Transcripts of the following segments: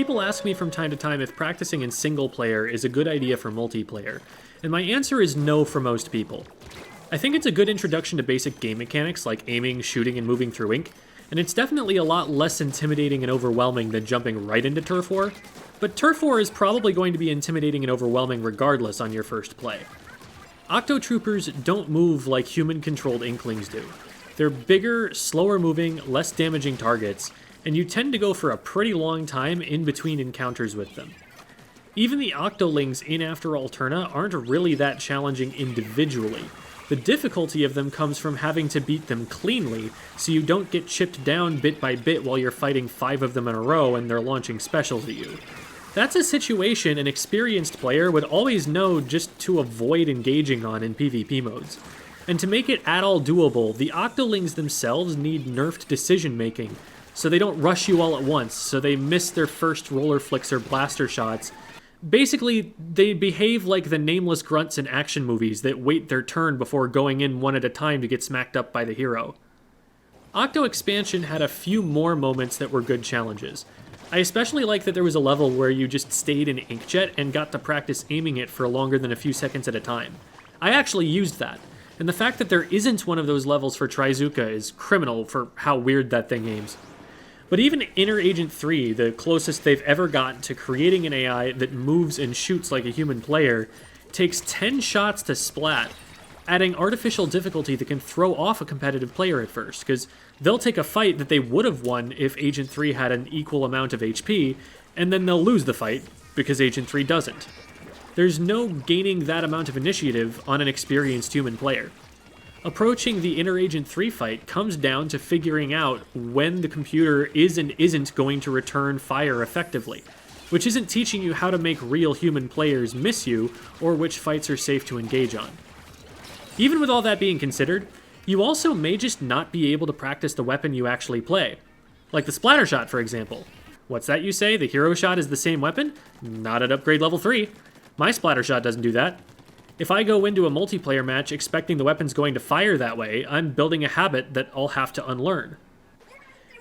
people ask me from time to time if practicing in single player is a good idea for multiplayer, and my answer is no for most people. I think it's a good introduction to basic game mechanics like aiming, shooting, and moving through ink, and it's definitely a lot less intimidating and overwhelming than jumping right into Turf War, but Turf War is probably going to be intimidating and overwhelming regardless on your first play. Octotroopers don't move like human-controlled Inklings do. They're bigger, slower-moving, less damaging targets, and you tend to go for a pretty long time in between encounters with them. Even the Octolings in After Alterna aren't really that challenging individually. The difficulty of them comes from having to beat them cleanly, so you don't get chipped down bit by bit while you're fighting 5 of them in a row and they're launching specials at you. That's a situation an experienced player would always know just to avoid engaging on in PvP modes. And to make it at all doable, the Octolings themselves need nerfed decision-making, so they don't rush you all at once, so they miss their first roller flicks or blaster shots. Basically, they behave like the nameless grunts in action movies that wait their turn before going in one at a time to get smacked up by the hero. Octo Expansion had a few more moments that were good challenges. I especially like that there was a level where you just stayed in Inkjet and got to practice aiming it for longer than a few seconds at a time. I actually used that, and the fact that there isn't one of those levels for Trizuka is criminal for how weird that thing aims. But even Inner Agent 3, the closest they've ever gotten to creating an AI that moves and shoots like a human player, takes 10 shots to splat, adding artificial difficulty that can throw off a competitive player at first, because they'll take a fight that they would have won if Agent 3 had an equal amount of HP, and then they'll lose the fight because Agent 3 doesn't. There's no gaining that amount of initiative on an experienced human player. Approaching the Inner Agent 3 fight comes down to figuring out when the computer is and isn't going to return fire effectively, which isn't teaching you how to make real human players miss you or which fights are safe to engage on. Even with all that being considered, you also may just not be able to practice the weapon you actually play. Like the splatter shot, for example. What's that you say? The hero shot is the same weapon? Not at upgrade level 3. My splatter shot doesn't do that. If I go into a multiplayer match expecting the weapon's going to fire that way, I'm building a habit that I'll have to unlearn.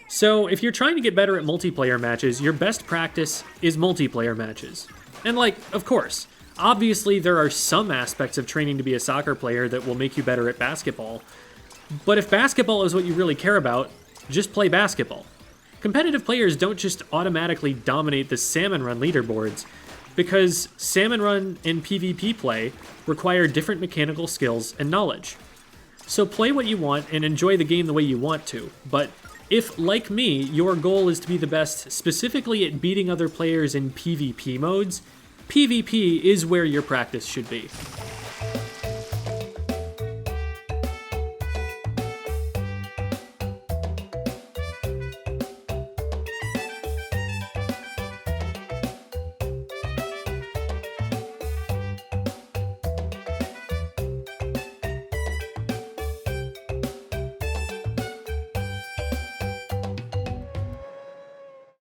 So, if you're trying to get better at multiplayer matches, your best practice is multiplayer matches. And of course, obviously there are some aspects of training to be a soccer player that will make you better at basketball. But if basketball is what you really care about, just play basketball. Competitive players don't just automatically dominate the Salmon Run leaderboards, because Salmon Run and PvP play require different mechanical skills and knowledge. So play what you want and enjoy the game the way you want to, but if, like me, your goal is to be the best specifically at beating other players in PvP modes, PvP is where your practice should be.